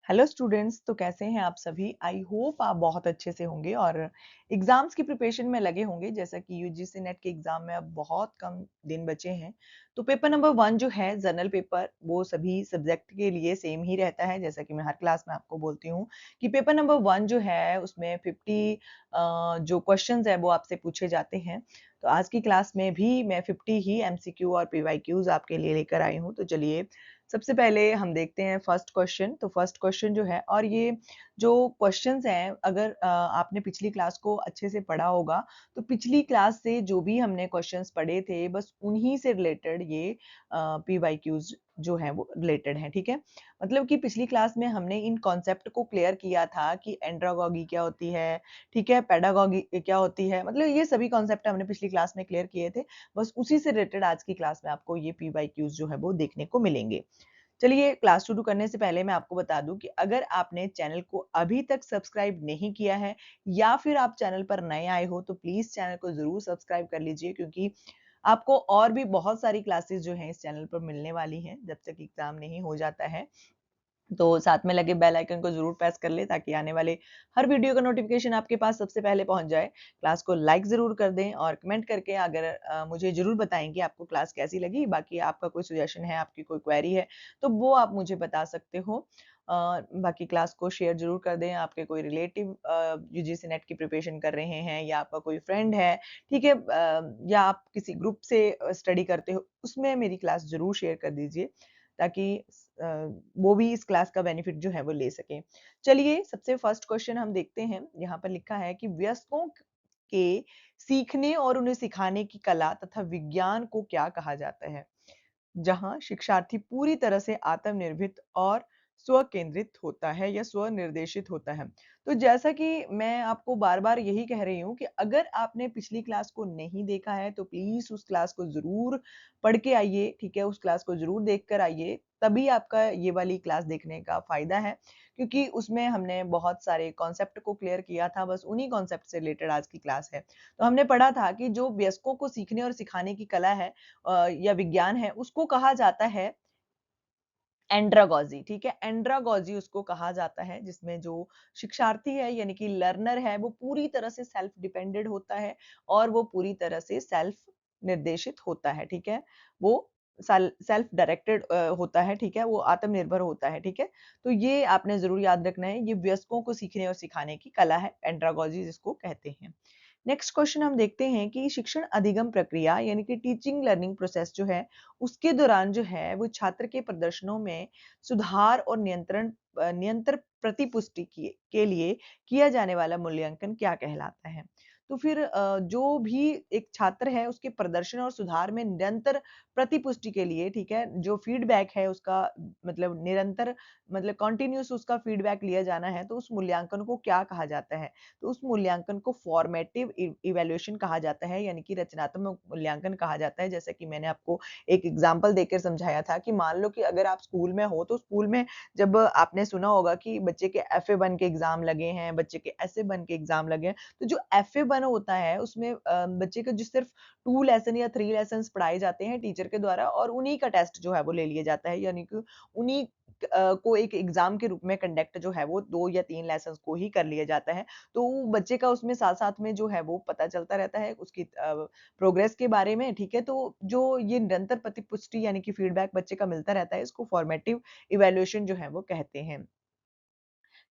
Hello students, तो कैसे हैं आप सभी। आई होप आप बहुत अच्छे से होंगे और एग्जाम्स की प्रिपरेशन में लगे होंगे। जैसा कि यूजीसी नेट के एग्जाम में अब बहुत कम दिन बचे हैं, तो पेपर नंबर 1 जो है जनरल पेपर, वो सभी सब्जेक्ट के लिए सेम ही रहता है। जैसा कि मैं हर क्लास में आपको बोलती हूँ कि पेपर नंबर 1 जो है उसमें 50 जो क्वेश्चंस है वो आपसे पूछे जाते हैं। तो आज की क्लास में भी मैं 50 ही एमसीक्यू और पीवाईक्यूज आपके लिए लेकर आई हूँ। तो चलिए सबसे पहले हम देखते हैं फर्स्ट क्वेश्चन। तो फर्स्ट क्वेश्चन जो है, और ये जो क्वेश्चंस हैं, अगर आपने पिछली क्लास को अच्छे से पढ़ा होगा, तो पिछली क्लास से जो भी हमने क्वेश्चंस पढ़े थे बस उन्हीं से रिलेटेड ये पीवाईक्यूज जो है वो रिलेटेड हैं। ठीक है, मतलब कि पिछली क्लास में हमने इन कॉन्सेप्ट को क्लियर किया था कि एंड्रागॉगी क्या होती है, ठीक है, पेडागॉगी क्या होती है, मतलब ये सभी कॉन्सेप्ट हमने पिछली क्लास में क्लियर किए थे। बस उसी से रिलेटेड आज की क्लास में आपको ये पीवाईक्यूज जो है वो देखने को मिलेंगे। चलिए क्लास शुरू करने से पहले मैं आपको बता दूं कि अगर आपने चैनल को अभी तक सब्सक्राइब नहीं किया है या फिर आप चैनल पर नए आए हो, तो प्लीज चैनल को जरूर सब्सक्राइब कर लीजिए, क्योंकि आपको और भी बहुत सारी क्लासेस जो हैं इस चैनल पर मिलने वाली हैं जब तक एग्जाम नहीं हो जाता है। तो साथ में लगे बेल आइकन को जरूर प्रेस कर ले ताकि आने वाले हर वीडियो का नोटिफिकेशन आपके पास सबसे पहले पहुंच जाए। क्लास को लाइक जरूर कर दें और कमेंट करके अगर मुझे जरूर बताएं कि आपको क्लास कैसी लगी। बाकी आपका कोई सजेशन है, आपकी कोई क्वेरी है, तो वो आप मुझे बता सकते हो। बाकी क्लास को शेयर जरूर कर दें। आपके कोई रिलेटिव यूजीसी नेट की प्रिपरेशन कर रहे हैं या आपका कोई फ्रेंड है, ठीक है, या आप किसी ग्रुप से स्टडी करते हो, उसमें मेरी क्लास जरूर शेयर कर दीजिए ताकि अ, वो भी इस क्लास का बेनिफिट जो है वो ले सकें। चलिए सबसे फर्स्ट क्वेश्चन हम देखते हैं। यहाँ पर लिखा है कि वयस्कों के सीखने और उन्हें सिखाने की कला तथा विज्ञान को क्या कहा जाता है, जहां शिक्षार्थी पूरी तरह से आत्मनिर्भर और स्वकेंद्रित होता है या स्वनिर्देशित होता है। तो जैसा कि मैं आपको बार बार यही कह रही हूँ कि अगर आपने पिछली क्लास को नहीं देखा है तो प्लीज उस क्लास को जरूर पढ़ के आइए, ठीक है, उस क्लास को जरूर देख कर आइए, तभी आपका ये वाली क्लास देखने का फायदा है, क्योंकि उसमें हमने बहुत सारे कॉन्सेप्ट को क्लियर किया था। बस उन्हीं कॉन्सेप्ट से रिलेटेड आज की क्लास है। तो हमने पढ़ा था कि जो वयस्कों को सीखने और सिखाने की कला है या विज्ञान है, उसको कहा जाता है एंड्रागॉजी। ठीक है, एंड्रागॉजी उसको कहा जाता है जिसमें जो शिक्षार्थी है यानी कि लर्नर है वो पूरी तरह से सेल्फ डिपेंडेंट होता है और वो पूरी तरह से सेल्फ निर्देशित होता है। ठीक है, वो सेल्फ डायरेक्टेड होता है, ठीक है, वो आत्मनिर्भर होता है। ठीक है, तो ये आपने जरूर याद रखना है, ये वयस्कों को सीखने और सिखाने की कला है, एंड्रागॉजी जिसको कहते हैं। नेक्स्ट क्वेश्चन हम देखते हैं कि शिक्षण अधिगम प्रक्रिया यानी कि टीचिंग लर्निंग प्रोसेस जो है, उसके दौरान जो है वो छात्र के प्रदर्शनों में सुधार और नियंत्रण प्रतिपुष्टि के लिए किया जाने वाला मूल्यांकन क्या कहलाता है। तो फिर जो भी एक छात्र है उसके प्रदर्शन और सुधार में निरंतर प्रतिपुष्टि के लिए, ठीक है, जो फीडबैक है उसका मतलब निरंतर, मतलब कॉन्टिन्यूस उसका फीडबैक लिया जाना है, तो उस मूल्यांकन को क्या कहा जाता है। तो उस मूल्यांकन को फॉर्मेटिव इवैल्यूएशन कहा जाता है, यानी कि रचनात्मक मूल्यांकन कहा जाता है। जैसा कि मैंने आपको एक एग्जांपल देकर समझाया था कि मान लो कि अगर आप स्कूल में हो, तो स्कूल में जब आपने सुना होगा कि बच्चे के एफए 1 के एग्जाम लगे हैं, बच्चे के एसए 1 के एग्जाम लगे हैं, तो जो एफए 1 होता है उसमें बच्चे का जो सिर्फ 2 लेसन या 3 लेसन्स पढ़ाए जाते हैं टीचर के द्वारा और उन्हीं का टेस्ट जो है वो ले लिया जाता है, यानी कि उन्हीं को एक एग्जाम के रूप में कंडक्ट जो है वो 2 या 3 लेसन्स को ही कर लिया जाता है। तो बच्चे का उसमें साथ-साथ में जो है वो पता चलता रहता है उसकी प्रोग्रेस के बारे में, ठीक है? तो जो ये निरंतर प्रतिपुष्टि यानी कि फीडबैक बच्चे का मिलता रहता है, इसको फॉर्मेटिव इवैल्यूएशन जो है वो कहते हैं।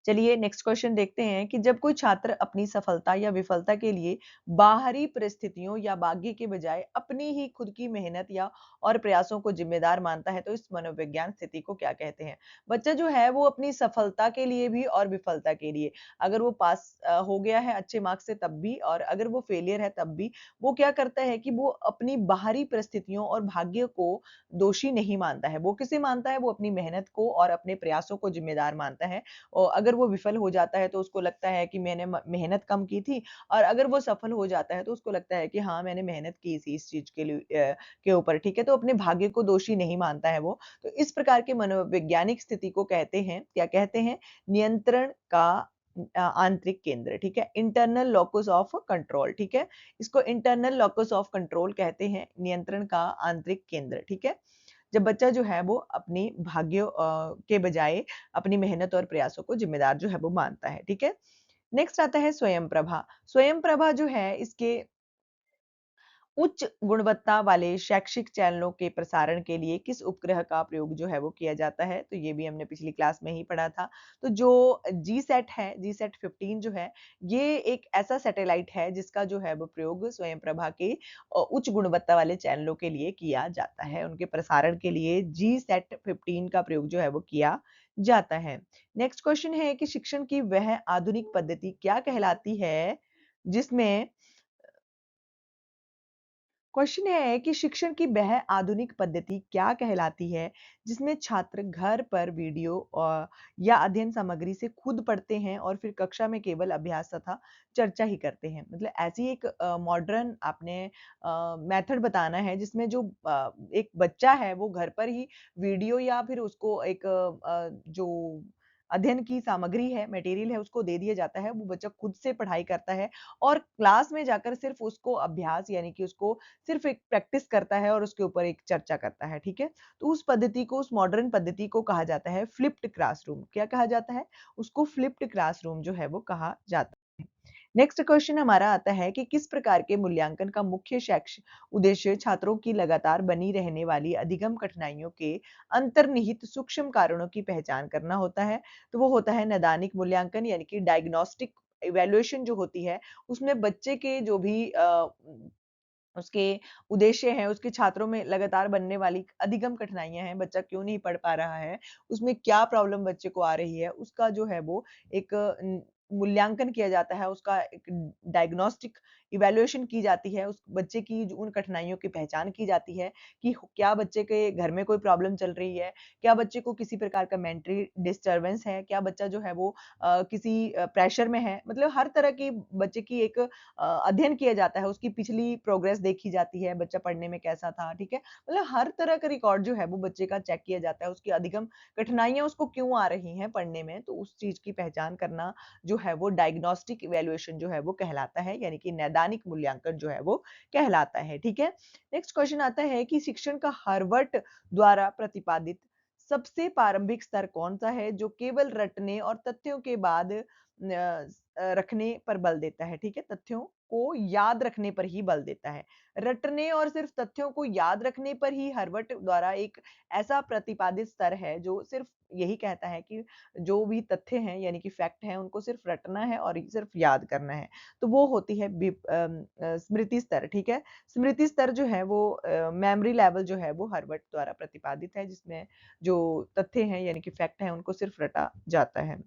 चलिए नेक्स्ट क्वेश्चन देखते हैं कि जब कोई छात्र अपनी सफलता या विफलता के लिए बाहरी परिस्थितियों या भाग्य के बजाय अपनी ही खुद की मेहनत या और प्रयासों को जिम्मेदार मानता है, तो इस मनोविज्ञान स्थिति को क्या कहते हैं। बच्चा जो है वो अपनी सफलता के लिए भी और विफलता के लिए, अगर वो पास हो गया है अच्छे मार्क्स से तब भी और अगर वो फेलियर है तब भी, वो क्या करता है कि वो अपनी बाहरी परिस्थितियों और भाग्य को दोषी नहीं मानता है। वो किसे मानता है, वो अपनी मेहनत को और अपने प्रयासों को जिम्मेदार मानता है। और अगर वो विफल हो जाता है तो उसको लगता है कि मैंने मेहनत कम की थी, और अगर वो सफल हो जाता है तो उसको लगता है कि हाँ मैंने मेहनत की थी इस चीज के लिए के ऊपर, ठीक है, तो अपने भाग्य को दोषी नहीं मानता है वो। तो इस प्रकार के मनोवैज्ञानिक स्थिति को कहते हैं, क्या कहते हैं, नियंत्रण का आंतरिक केंद्र, ठीक है, इंटरनल लोकस ऑफ कंट्रोल। ठीक है, इसको इंटरनल लोकस ऑफ कंट्रोल कहते हैं, नियंत्रण का आंतरिक केंद्र। ठीक है, जब बच्चा जो है वो अपनी भाग्य के बजाय अपनी मेहनत और प्रयासों को जिम्मेदार जो है वो मानता है, ठीक है? नेक्स्ट आता है स्वयं प्रभा। स्वयं प्रभा जो है इसके उच्च गुणवत्ता वाले शैक्षिक चैनलों के प्रसारण के लिए किस उपग्रह का प्रयोग जो है वो किया जाता है? तो ये भी हमने पिछली क्लास में ही पढ़ा था। तो जो जीसैट है, जीसैट 15 जो है, ये एक ऐसा सैटेलाइट है जिसका जो है वो प्रयोग स्वयं प्रभा के उच्च गुणवत्ता वाले चैनलों के लिए किया जाता है। उनके प्रसारण के लिए जीसैट 15 का प्रयोग जो है वो किया जाता है। नेक्स्ट क्वेश्चन है कि शिक्षण की वह आधुनिक पद्धति क्या कहलाती है जिसमें क्वेश्चन है कि शिक्षण की वह आधुनिक पद्धति क्या कहलाती है जिसमें छात्र घर पर वीडियो या अध्ययन सामग्री से खुद पढ़ते हैं और फिर कक्षा में केवल अभ्यास तथा चर्चा ही करते हैं। मतलब ऐसी एक मॉडर्न आपने मेथड बताना है जिसमें जो एक बच्चा है वो घर पर ही वीडियो या फिर उसको एक जो अध्ययन की सामग्री है, मटेरियल है, उसको दे दिया जाता है। वो बच्चा खुद से पढ़ाई करता है और क्लास में जाकर सिर्फ उसको अभ्यास यानी कि उसको सिर्फ एक प्रैक्टिस करता है और उसके ऊपर एक चर्चा करता है, ठीक है? तो उस पद्धति को, उस मॉडर्न पद्धति को कहा जाता है फ्लिप्ड क्लासरूम। क्या कहा जाता है? उसको फ्लिप्ड क्लासरूम जो है वो कहा जाता है। नेक्स्ट क्वेश्चन हमारा आता है कि किस प्रकार के मूल्यांकन का मुख्य शैक्षिक उद्देश्य छात्रों की लगातार बनी रहने वाली अधिगम कठिनाइयों के अंतर्निहित सूक्ष्म कारणों की पहचान करना होता है। तो वो होता है नैदानिक मूल्यांकन यानी कि डायग्नोस्टिक इवैल्यूएशन जो होती है, उसमें बच्चे के जो भी उसके उद्देश्य हैं, उसके छात्रों में लगातार बनने वाली अधिगम कठिनाइयाँ हैं, बच्चा क्यों नहीं पढ़ पा रहा है, उसमें क्या प्रॉब्लम बच्चे को आ रही है, उसका जो है वो एक मूल्यांकन किया जाता है, उसका एक डायग्नोस्टिक इवैल्यूएशन की जाती है, उस बच्चे की जो उन कठिनाइयों की पहचान की जाती है कि क्या बच्चे के घर में कोई प्रॉब्लम चल रही है, क्या बच्चे को किसी प्रकार का मेंटली डिस्टर्बेंस है, क्या बच्चा जो है वो किसी प्रेशर में है, मतलब हर तरह की बच्चे की एक अध्ययन किया जाता है, उसकी पिछली प्रोग्रेस देखी जाती है, बच्चा पढ़ने में कैसा था, ठीक है? मतलब हर तरह का रिकॉर्ड जो है वो बच्चे का चेक किया जाता है, उसकी अधिगम कठिनाइयाँ उसको क्यों आ रही हैं पढ़ने में, तो उस चीज़ की पहचान करना जो है वो डायग्नोस्टिक इवैल्यूएशन जो है वो कहलाता है, यानी कि नैदानिक मूल्यांकन जो है वो कहलाता है, ठीक है? नेक्स्ट क्वेश्चन आता है कि शिक्षण का हार्वर्ड द्वारा प्रतिपादित सबसे प्रारंभिक स्तर कौन-सा है जो केवल रटने और तथ्यों के बाद रखने पर बल देता है, ठीक है? तथ्यों को याद रखने पर ही बल देता है। रटने और सिर्फ तथ्यों को याद रखने पर ही हार्वर्ड द्वारा एक ऐसा प्रतिपादित स्तर है जो सिर्फ यही कहता है कि जो भी तथ्य हैं यानी कि फैक्ट हैं उनको सिर्फ रटना है और सिर्फ याद करना है। तो वो होती है स्मृति स्तर, ठीक है? स्मृति स्तर जो है वो मेमोरी लेवल जो है वो हार्वर्ड द्वारा प्रतिपादित है जिसमें जो तथ्य हैं यानी कि फैक्ट हैं उनको सिर्फ रटा जाता है।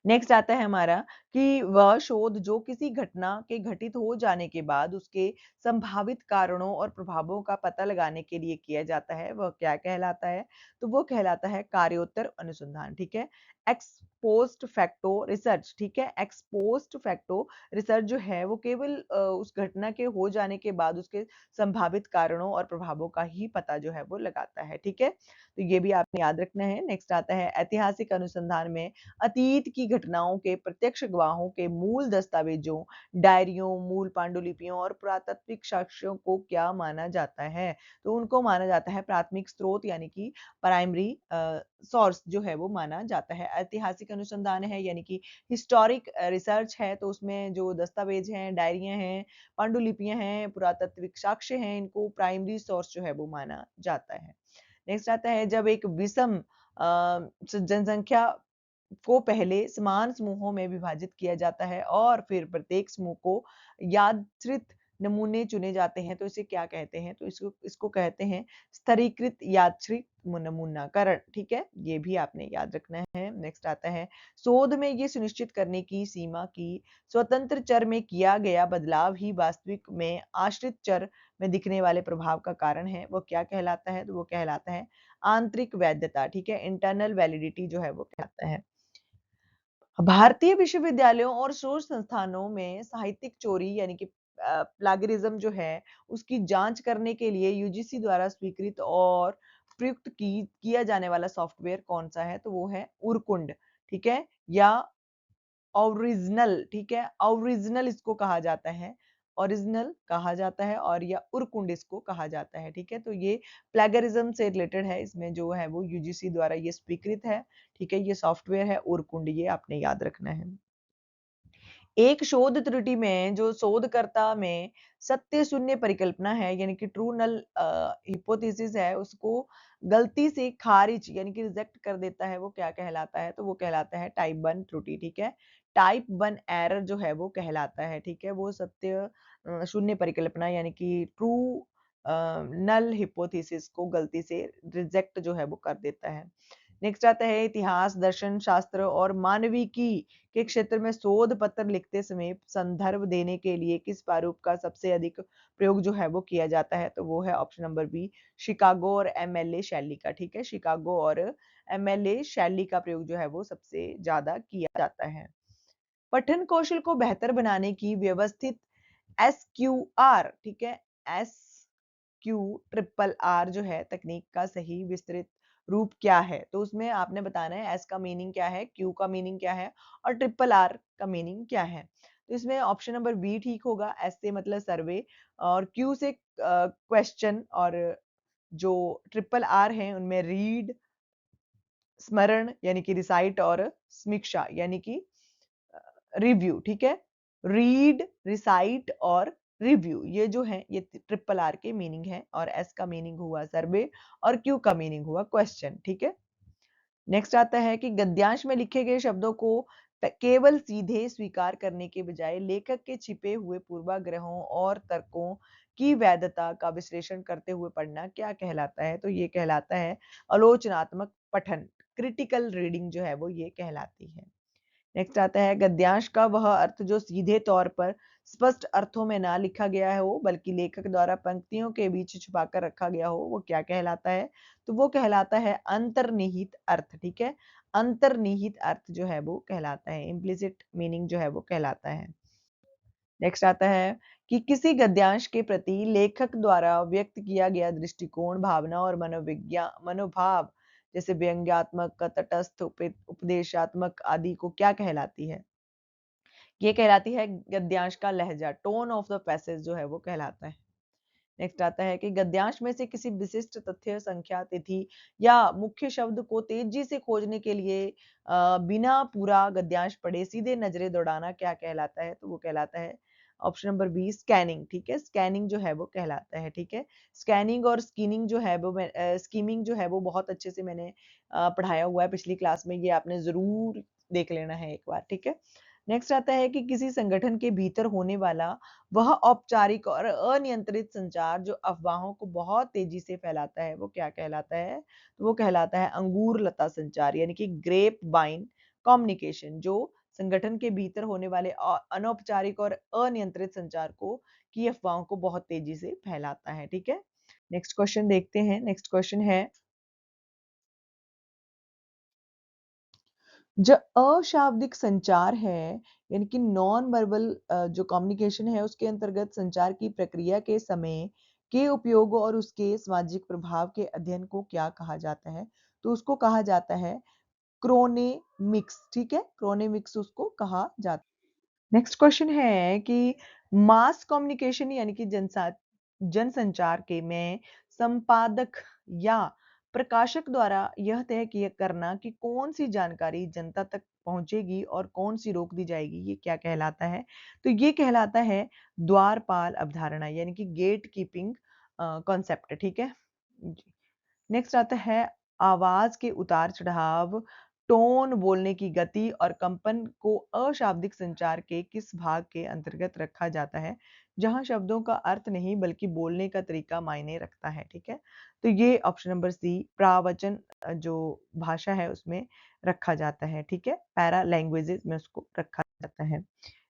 नेक्स्ट आता है हमारा कि वह शोध जो किसी घटना के घटित हो जाने के बाद उसके संभावित कारणों और प्रभावों का पता लगाने के लिए किया जाता है, वह क्या कहलाता है? तो वो कहलाता है कार्योत्तर अनुसंधान, ठीक है? एक्स पोस्ट फैक्टो रिसर्च, ठीक है? एक्स पोस्ट फैक्टो रिसर्च जो है वो केवल उस घटना के हो जाने के बाद उसके संभावित कारणों और प्रभावों का ही पता जो है वो लगाता है, ठीक है? तो ये भी आपने याद रखना है। नेक्स्ट आता है ऐतिहासिक अनुसंधान में अतीत की घटनाओं के प्रत्यक्ष गवाहों के मूल दस्तावेजों, डायरियों, मूल पांडुलिपियों और पुरातात्विक साक्ष्यों को क्या माना जाता है? तो उनको माना जाता है प्राथमिक स्रोत यानी कि प्राइमरी सोर्स जो है वो माना जाता है। ऐतिहासिक अनुसंधान है यानी कि हिस्टोरिक रिसर्च है तो उसमें जो दस्तावेज हैं, डायरियाँ हैं, पांडुलिपियाँ हैं, पुरातात्विक साक्ष्य हैं, इनको प्राइमरी सोर्स जो है वो माना जाता है। नेक्स्ट आता है जब एक विषम जनसंख्या को पहले समान समूहों में विभाजित किया जाता है और फिर प्रत्येक समूह को यादृच्छिक नमूने चुने जाते हैं तो इसे क्या कहते हैं? तो इसको इसको कहते हैं स्तरीकृत यादृच्छिक नमूनाकरण, ठीक है? ये भी आपने याद रखना है। नेक्स्ट आता है शोध में ये सुनिश्चित करने की सीमा की स्वतंत्र चर में किया गया बदलाव ही वास्तविक में आश्रित चर में दिखने वाले प्रभाव का कारण है, वो क्या कहलाता है? तो वो कहलाता है आंतरिक वैधता, ठीक है? इंटरनल वैलिडिटी जो है वो कहलाता है। भारतीय विश्वविद्यालयों और शोध संस्थानों में साहित्यिक चोरी यानी कि प्लागियरिज्म जो है उसकी जांच करने के लिए यूजीसी द्वारा स्वीकृत और प्रयुक्त किया जाने वाला सॉफ्टवेयर कौन सा है? तो वो है उरकुंड, ठीक है? या ओरिजिनल, ठीक है? ओरिजिनल इसको कहा जाता है। ओरिजिनल कहा जाता है और या उरकुंड इसको कहा जाता है, ठीक है। तो ये प्लेगरिज्म से रिलेटेड है, इसमें जो है वो यूजीसी द्वारा ये स्वीकृत है, ठीक है। ये सॉफ्टवेयर है उरकुंड, ये आपने याद रखना है। एक शोध त्रुटि में जो शोधकर्ता में सत्य शून्य परिकल्पना है यानी कि ट्रू नल हिपोथेसिस है, उसको गलती से खारिज यानी कि रिजेक्ट कर देता है, वो क्या कहलाता है? तो वो कहलाता है टाइप 1 त्रुटि, ठीक है। टाइप 1 एरर जो है वो कहलाता है, ठीक है। वो सत्य शून्य परिकल्पना यानी कि ट्रू नल हिपोथेसिस को गलती से रिजेक्ट जो है वो कर देता है। नेक्स्ट आता है इतिहास, दर्शन शास्त्र और मानविकी के क्षेत्र में शोध पत्र लिखते समय संदर्भ देने के लिए किस प्रारूप का सबसे अधिक प्रयोग जो है वो किया जाता है? तो वो है ऑप्शन नंबर बी, शिकागो और एमएलए शैली का, ठीक है। शिकागो और एमएलए शैली का प्रयोग जो है वो सबसे ज्यादा किया जाता है। पठन कौशल को बेहतर बनाने की व्यवस्थित एसक्यूआर, ठीक है, एस क्यू ट्रिपल आर जो है तकनीक का सही विस्तृत रूप क्या है? तो उसमें आपने बताना है एस का मीनिंग क्या है, क्यू का मीनिंग क्या है और ट्रिपल आर का मीनिंग क्या है। तो इसमें ऑप्शन नंबर बी ठीक होगा, एस से मतलब सर्वे और क्यू से क्वेश्चन और जो ट्रिपल आर है उनमें रीड, स्मरण यानी कि रिसाइट और समीक्षा यानी कि रिव्यू, ठीक है। रीड, रिसाइट और रिव्यू ये जो है ये ट्रिपल आर के मीनिंग है और एस का मीनिंग हुआ सर्वे और क्यू का मीनिंग हुआ क्वेश्चन, ठीक है। नेक्स्ट आता है कि गद्यांश में लिखे गए शब्दों को केवल सीधे स्वीकार करने के बजाय लेखक के छिपे हुए पूर्वाग्रहों और तर्कों की वैधता का विश्लेषण करते हुए पढ़ना क्या कहलाता है? तो ये कहलाता है आलोचनात्मक पठन, क्रिटिकल रीडिंग जो है वो ये कहलाती है। नेक्स्ट आता है गद्यांश का वह अर्थ जो सीधे तौर पर स्पष्ट अर्थों में ना लिखा गया है हो बल्कि लेखक द्वारा पंक्तियों के बीच छुपाकर रखा गया हो, वो क्या कहलाता है? तो वो कहलाता है अंतर्निहित अर्थ, ठीक है। अंतर्निहित अर्थ जो है वो कहलाता है, इम्प्लिसिट मीनिंग जो है वो कहलाता है। नेक्स्ट आता है कि किसी गद्यांश के प्रति लेखक द्वारा व्यक्त किया गया दृष्टिकोण, भावना और मनोभाव जैसे व्यंग्यात्मक, तटस्थ, उपदेशात्मक आदि को क्या कहलाती है? ये कहलाती है गद्यांश का लहजा, टोन ऑफ द पैसेज जो है वो कहलाता है। नेक्स्ट आता है कि गद्यांश में से किसी विशिष्ट तथ्य, संख्या, तिथि या मुख्य शब्द को तेजी से खोजने के लिए बिना पूरा गद्यांश पढ़े सीधे नजरें दौड़ाना क्या कहलाता है? तो वो कहलाता है ऑप्शन नंबर बी, स्कैनिंग, ठीक है। स्कैनिंग जो है वो कहलाता है, ठीक है। स्कैनिंग और स्कीनिंग जो है वो स्कीमिंग जो है वो बहुत अच्छे से मैंने पढ़ाया हुआ है पिछली क्लास में, ये आपने जरूर देख लेना है एक बार, ठीक है। नेक्स्ट आता है कि किसी संगठन के भीतर होने वाला वह औपचारिक और अनियंत्रित संचार जो अफवाहों को बहुत तेजी से फैलाता है, वो क्या कहलाता है? तो वो कहलाता है अंगूर लता संचार यानी कि ग्रेप वाइन कम्युनिकेशन, जो संगठन के भीतर होने वाले अनौपचारिक और अनियंत्रित संचार को की अफवाहों को बहुत तेजी से फैलाता है, ठीक है। नेक्स्ट क्वेश्चन देखते हैं। नेक्स्ट क्वेश्चन है जो अशाब्दिक संचार है यानी कि नॉन वर्बल जो कम्युनिकेशन है उसके अंतर्गत संचार की प्रक्रिया के समय के उपयोग और उसके सामाजिक प्रभाव के अध्ययन को क्या कहा जाता है? तो उसको कहा जाता है क्रोनेमिक्स, ठीक है। क्रोनेमिक्स उसको कहा जाता है। नेक्स्ट क्वेश्चन है कि मास कम्युनिकेशन यानी कि जनसंचार के में संपादक या प्रकाशक द्वारा यह तय किया करना कि कौन सी जानकारी जनता तक पहुंचेगी और कौन सी रोक दी जाएगी, ये क्या कहलाता है? तो ये कहलाता है द्वारपाल अवधारणा यानी कि गेट कीपिंग कॉन्सेप्ट, ठीक है। नेक्स्ट आता है आवाज के उतार चढ़ाव, टोन, बोलने की गति और कंपन को अशाब्दिक संचार के किस भाग के अंतर्गत रखा जाता है जहां शब्दों का अर्थ नहीं बल्कि बोलने का तरीका मायने रखता है, ठीक है। तो ये ऑप्शन नंबर सी प्रावचन जो भाषा है उसमें रखा जाता है, ठीक है। पैरा लैंग्वेजेस में उसको रखा जाता है।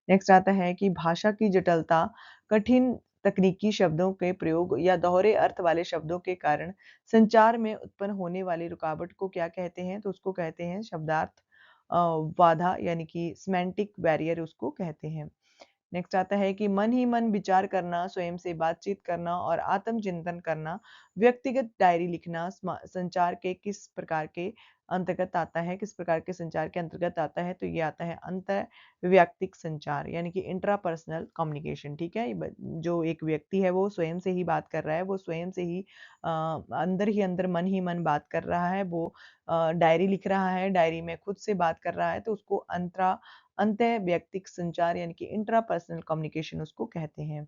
नेक्स्ट आता है कि भाषा की जटिलता, कठिन तकनीकी शब्दों के प्रयोग या दोहरे अर्थ वाले शब्दों के कारण संचार में उत्पन्न होने वाली रुकावट को क्या कहते हैं? तो उसको कहते हैं शब्दार्थ बाधा यानी कि सेमेंटिक बैरियर उसको कहते हैं। नेक्स्ट आता है कि मन ही मन विचार करना, स्वयं से बातचीत करना और आत्मचिंतन करना, व्यक्तिगत डायरी लिखना संचार के किस प्रकार के अंतर्गत आता है, किस प्रकार के संचार के अंतर्गत आता है, तो ये आता है अंतर वैयक्तिक संचार यानी कि इंट्रापर्सनल कम्युनिकेशन। ठीक है, जो एक व्यक्ति है वो स्वयं से ही बात कर रहा है, वो स्वयं से ही अंदर ही अंदर मन ही मन बात कर रहा है, वो डायरी लिख रहा है, डायरी में खुद से बात कर रहा है, तो उसको अंतः वैयक्तिक संचार यानी कि इंट्रापर्सनल कम्युनिकेशन उसको कहते हैं।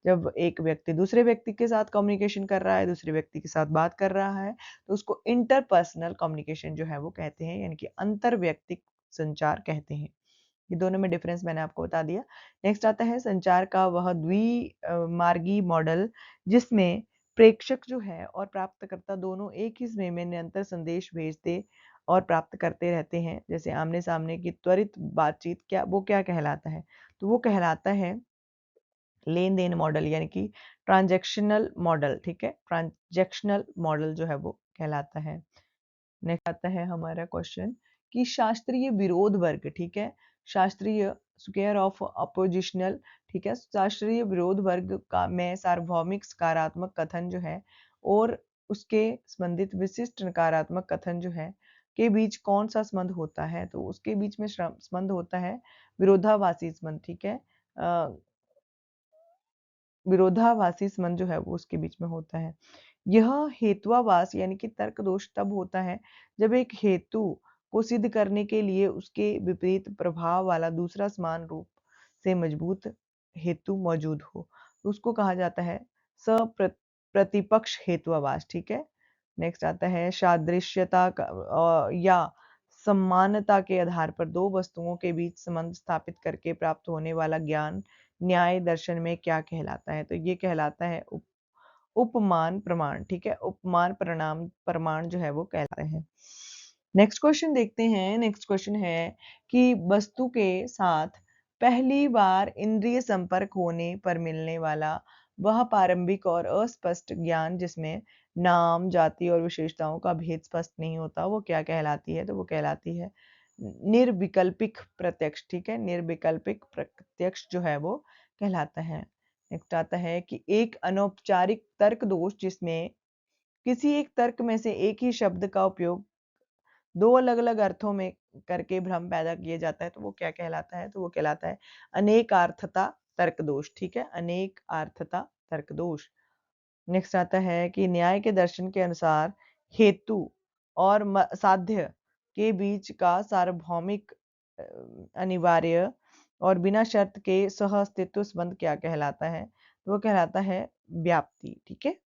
जब एक व्यक्ति दूसरे व्यक्ति के साथ कम्युनिकेशन कर रहा है, दूसरे व्यक्ति के साथ बात कर रहा है, तो उसको इंटरपर्सनल कम्युनिकेशन जो है वो कहते हैं, यानी कि अंतरव्यक्तिक संचार कहते हैं। ये दोनों में डिफरेंस मैंने आपको बता दिया। नेक्स्ट आता है संचार का वह मार्गी मॉडल जिसमें प्रेषक जो है और प्राप्तकर्ता दोनों एक ही समय में निरंतर संदेश भेजते और प्राप्त करते रहते हैं। जैसे आमने-सामने की त्वरित बातचीत क्या कहलाता है? तो वो कहलाता है लेन-देन मॉडल यानी कि ट्रांजैक्शनल मॉडल। ठीक है? ट्रांजैक्शनल मॉडल जो है वो कहलाता है। नेक्स्ट आता है हमारा क्वेश्चन कि शास्त्रीय विरोध वर्ग। ठीक है, शास्त्रीय स्क्वायर ऑफ अपोजिशनल। ठीक है, शास्त्रीय विरोध वर्ग का में सार्वभौमिक सकारात्मक कथन जो है और उसके संबंधित विशिष्ट नकारात्मक कथन जो है के बीच कौन सा संबंध होता है, तो उसके बीच में संबंध होता है विरोधाभासी संबंध। ठीक है, विरोधाभासी संबंध जो है वो उसके बीच में होता है। यह हेत्वाभास यानी कि तर्क दोष तब होता है जब एक हेतु को सिद्ध करने के लिए उसके विपरीत प्रभाव वाला दूसरा समान रूप से मजबूत हेतु मौजूद हो, तो उसको कहा जाता है प्रतिपक्ष हेत्वाभास। ठीक है, नेक्स्ट आता है सादृश्यता या समानता के आधार पर दो वस्तुओं के बीच संबंध स्थापित करके प्राप्त होने वाला ज्ञान न्याय दर्शन में क्या कहलाता है, तो ये कहलाता है उपमान प्रमाण। ठीक है, उपमान परिणाम प्रमाण जो है वो कहलाते हैं। नेक्स्ट क्वेश्चन देखते हैं। नेक्स्ट क्वेश्चन है कि वस्तु के साथ पहली बार इंद्रिय संपर्क होने पर मिलने वाला वह प्रारंभिक और अस्पष्ट ज्ञान जिसमें नाम जाति और विशेषताओं का भेद स्पष्ट नहीं होता, वो क्या कहलाती है, तो वो कहलाती है निर्विकल्पिक प्रत्यक्ष। ठीक है, निर्विकल्पिक प्रत्यक्ष जो है वो कहलाता है। नेक्स्ट आता है कि एक अनौपचारिक तर्क दोष जिसमें किसी एक तर्क में से एक ही शब्द का उपयोग दो अलग-अलग अर्थों में करके भ्रम पैदा किया जाता है, तो वो क्या कहलाता है, तो वो कहलाता है अनेकार्थता तर्क दोष। ठीक है, अनेकार्थता तर्क दोष। नेक्स्ट आता है कि न्याय के दर्शन के अनुसार हेतु और साध्य के बीच का सार्वभौमिक अनिवार्य और बिना शर्त के सह अस्तित्व संबंध क्या कहलाता है, तो वो कहलाता है व्याप्ति। ठीक है,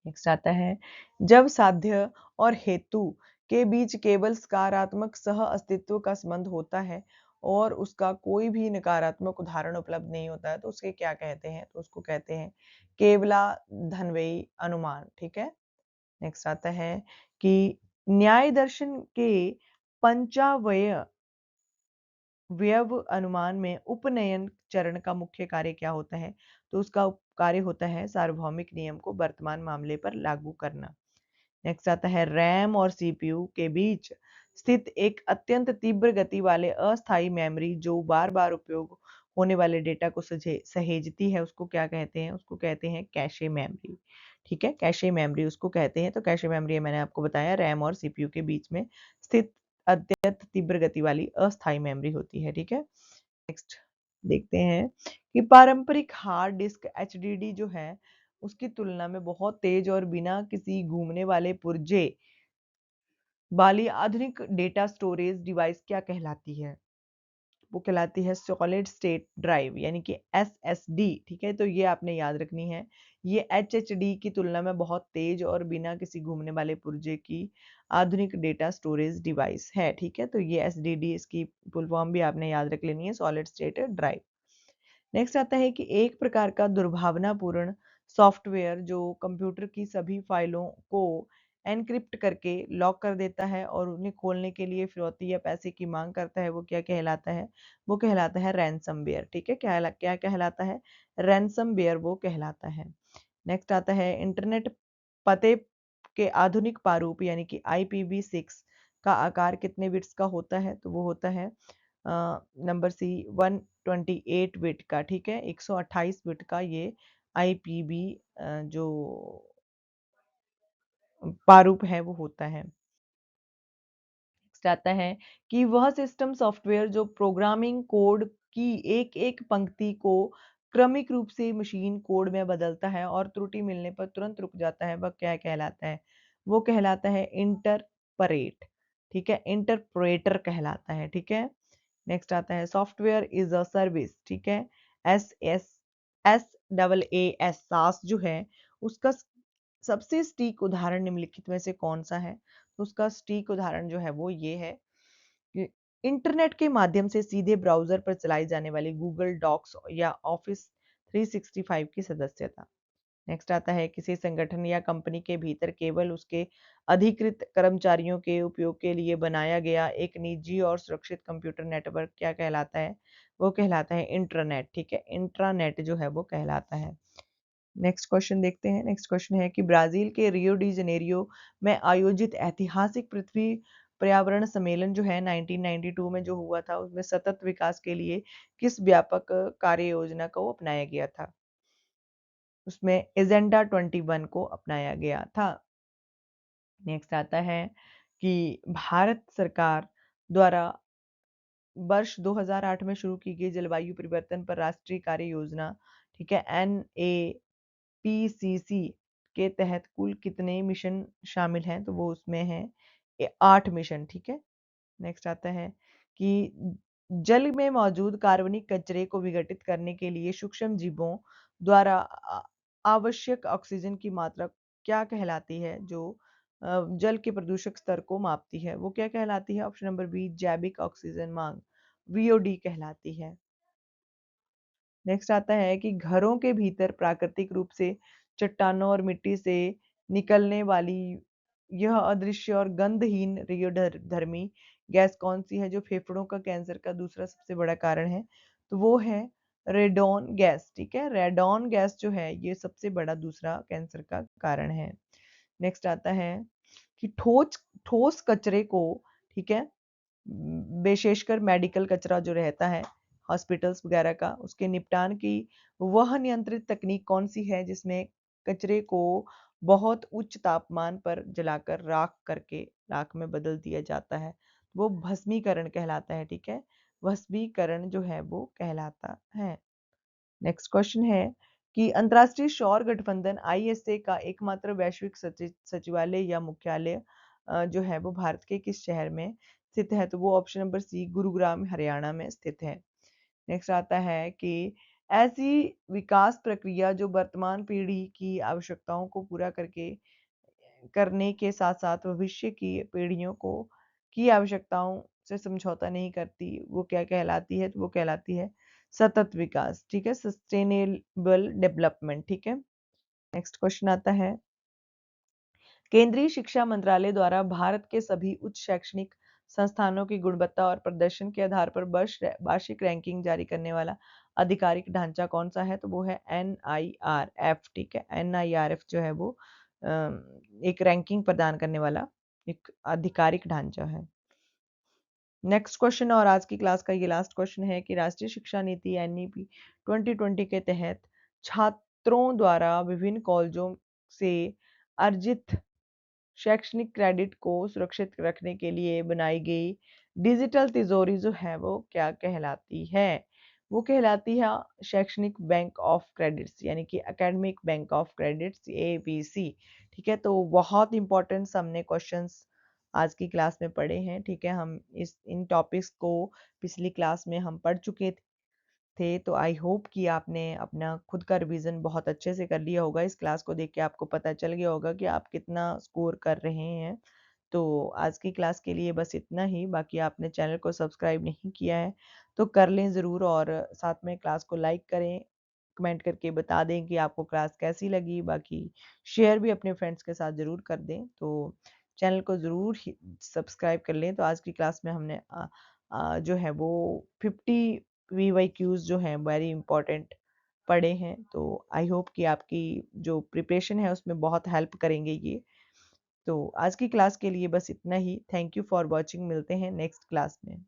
नेक्स्ट आता है जब साध्य और हेतु के बीच केवल सकारात्मक सह अस्तित्व का संबंध होता है और उसका कोई भी नकारात्मक उदाहरण उपलब्ध नहीं होता है, तो उसके क्या कहते हैं, तो उसको कहते हैं केवला धन्वयी अनुमान। ठीक है, नेक्स्ट आता है कि न्याय दर्शन के पंचावय व्यव अनुमान में उपनयन चरण का मुख्य कार्य क्या होता है, तो उसका कार्य होता है सार्वभौमिक नियम को वर्तमान मामले पर लागू करना। नेक्स्ट आता है रैम और सीपीयू के बीच स्थित एक अत्यंत तीव्र गति वाले अस्थायी मेमोरी जो बार बार उपयोग होने वाले डेटा को सहेजती है, उसको क्या कहते हैं, उसको कहते हैं कैशे मेमोरी। ठीक है, कैशे मेमोरी उसको कहते हैं। तो कैशे मेमोरी मैंने आपको बताया रैम और सीपीयू के बीच में स्थित अत्यंत तीव्र गति वाली अस्थायी मेमोरी होती है। ठीक है, नेक्स्ट देखते हैं कि पारंपरिक हार्ड डिस्क एचडीडी जो है उसकी तुलना में बहुत तेज और बिना किसी घूमने वाले पुर्जे वाली आधुनिक डेटा स्टोरेज डिवाइस क्या कहलाती है, वो कहलाती है सॉलिड स्टेट ड्राइव यानी कि एसएसडी। ठीक है, तो ये आपने याद रखनी है। ये एचएचडी की तुलना में बहुत तेज और बिना किसी घूमने वाले पुर्जे की आधुनिक डेटा स्टोरेज डिवाइस है। ठीक है, तो ये एसडीडी इसकी फुल फॉर्म भी आपने याद रख लेनी है, सॉलिड स्टेट ड्राइव। नेक्स्ट आता है कि एक प्रकार का दुर्भावनापूर्ण सॉफ्टवेयर जो कंप्यूटर की सभी फाइलों को एनक्रिप्ट करके लॉक कर देता है और उन्हें खोलने के लिए फिरौती या पैसे की मांग करता है, वो क्या कहलाता है, वो कहलाता है रैनसमवेयर। ठीक है, क्या कहलाता है, रैनसमवेयर वो कहलाता है। नेक्स्ट आता है इंटरनेट पते के आधुनिक प्रारूप यानी कि IPv6 का आकार कितने बिट्स का होता है, तो वो होता है नंबर सी 128 बिट का। ठीक है, 128 बिट का ये IPv जो प्रारूप है वो होता है। नेक्स्ट आता है कि वह सिस्टम सॉफ्टवेयर जो प्रोग्रामिंग कोड की एक-एक पंक्ति को क्रमिक रूप से मशीन कोड में बदलता है और त्रुटि मिलने पर तुरंत रुक जाता है, वह क्या कहलाता है? वो कहलाता है इंटरपरेट, ठीक है? इंटरप्रेटर कहलाता है, ठीक है? नेक्स्ट आता है सॉफ्टवेयर इज अ सर्विस, ठीक है? S S S double A S सास जो है उसका सबसे सटीक उदाहरण निम्नलिखित में से कौन सा है? तो उसका सटीक उदाहरण जो है वो ये है कि इंटरनेट के माध्यम से सीधे ब्राउज़र पर चलाई जाने वाली गूगल डॉक्स या ऑफ़िस 365 की सदस्यता। नेक्स्ट आता है किसी संगठन या कंपनी के भीतर केवल उसके अधिकृत कर्मचारियों के उपयोग के लिए बनाया गया एक निजी और सुरक्षित कंप्यूटर नेटवर्क क्या कहलाता है? वो कहलाता है इंट्रानेट, ठीक है? इंट्रानेट जो है वो कहलाता है। नेक्स्ट क्वेश्चन देखते हैं। नेक्स्ट क्वेश्चन है कि ब्राजील के रियो डी जनेरियो में आयोजित ऐतिहासिक पृथ्वी पर्यावरण सम्मेलन जो है 1992 में जो हुआ था उसमें सतत विकास के लिए किस व्यापक कार्य योजना को अपनाया गया था? उसमें एजेंडा 21 को अपनाया गया था। नेक्स्ट आता है कि भारत सरकार द्वारा वर्ष 2008 में शुरू की गई जलवायु परिवर्तन पर राष्ट्रीय कार्य योजना, ठीक है, NAPCC के तहत कुल कितने मिशन शामिल हैं? तो वो उसमें है 8 मिशन, ठीक है। नेक्स्ट आता है कि जल में मौजूद कार्बनिक कचरे को विघटित करने के लिए सूक्ष्म जीवों द्वारा आवश्यक ऑक्सीजन की मात्रा क्या कहलाती है जो जल के प्रदूषक स्तर को मापती है? वो क्या कहलाती है? ऑप्शन नंबर बी जैविक ऑक्सीजन मांग, VOD कहलाती है। नेक्स्ट आता है कि घरों के भीतर प्राकृतिक रूप से चट्टानों और मिट्टी से निकलने वाली यह अदृश्य और गंधहीन रेडियोधर्मी गैस कौन सी है जो फेफड़ों का कैंसर का दूसरा सबसे बड़ा कारण है? तो वो है रेडॉन गैस, ठीक है? रेडॉन गैस जो है ये सबसे बड़ा दूसरा कैंसर का कारण है। नेक्स्ट आता है कि ठोस ठोस कचरे को, ठीक है, विशेषकर मेडिकल कचरा जो रहता है हॉस्पिटल्स वगैरह का उसके निपटान की वह नियंत्रित तकनीक कौन सी है जिसमें कचरे को बहुत उच्च तापमान पर जलाकर राख में बदल दिया जाता है? वो भस्मीकरण कहलाता है, ठीक है? भस्मीकरण जो है वो कहलाता है। नेक्स्ट क्वेश्चन है कि अंतर्राष्ट्रीय सौर गठबंधन ISA का एकमात्र वैश्विक सचिवालय या मुख्यालय जो है वो भारत के किस शहर में स्थित है? तो वो option number C Gurugram Haryana में स्थित है। नेक्स्ट आता है कि ऐसी विकास प्रक्रिया जो वर्तमान पीढ़ी की आवश्यकताओं को पूरा करने के साथ साथ भविष्य की पीढ़ियों को की आवश्यकताओं से समझौता नहीं करती, वो क्या कहलाती है? तो वो कहलाती है सतत विकास, ठीक है, सस्टेनेबल डेवलपमेंट, ठीक है। नेक्स्ट क्वेश्चन आता है केंद्रीय शिक्षा मंत्रालय द्वारा भारत के सभी उच्च शैक्षणिक संस्थानों की गुणवत्ता और प्रदर्शन के आधार पर वार्षिक रैंकिंग जारी करने वाला आधिकारिक ढांचा कौन सा है? तो वो है NIRF, ठीक है। NIRF जो है वो एक रैंकिंग प्रदान करने वाला एक आधिकारिक ढांचा है। नेक्स्ट क्वेश्चन और आज की क्लास का ये लास्ट क्वेश्चन है कि राष्ट्रीय शिक्षा नीति NEP 2020 के तहत छात्रों द्वारा विभिन्न कॉलेजों से अर्जित शैक्षणिक क्रेडिट को सुरक्षित रखने के लिए बनाई गई डिजिटल तिजोरी जो है वो क्या कहलाती है? वो कहलाती है शैक्षणिक बैंक ऑफ क्रेडिट्स यानी कि academic bank of credits ABC, ठीक है। तो बहुत इंपॉर्टेंट हमने क्वेश्चंस आज की क्लास में पढ़े हैं, ठीक है। हम इस इन टॉपिक्स को पिछली क्लास में हम पढ़ चुके थे, तो आई होप कि आपने अपना खुद का रिवीजन बहुत अच्छे से कर लिया होगा। इस क्लास को देख के आपको पता चल गया होगा कि आप कितना स्कोर कर रहे हैं। तो आज की क्लास के लिए बस इतना ही, बाकी आपने चैनल को सब्सक्राइब नहीं किया है तो कर लें ज़रूर और साथ में क्लास को लाइक करें, कमेंट करके बता दें कि आपको क्लास कैसी लगी, बाकी शेयर भी अपने फ्रेंड्स के साथ ज़रूर कर दें। तो चैनल को ज़रूर सब्सक्राइब कर लें। तो आज की क्लास में हमने जो है वो 50 VYQs जो हैं वेरी इंपॉर्टेंट पढ़े हैं। तो आई होप कि आपकी जो प्रिपरेशन है उसमें बहुत हेल्प करेंगे ये। तो आज की क्लास के लिए बस इतना ही। Thank you for watching. मिलते हैं नेक्स्ट क्लास में।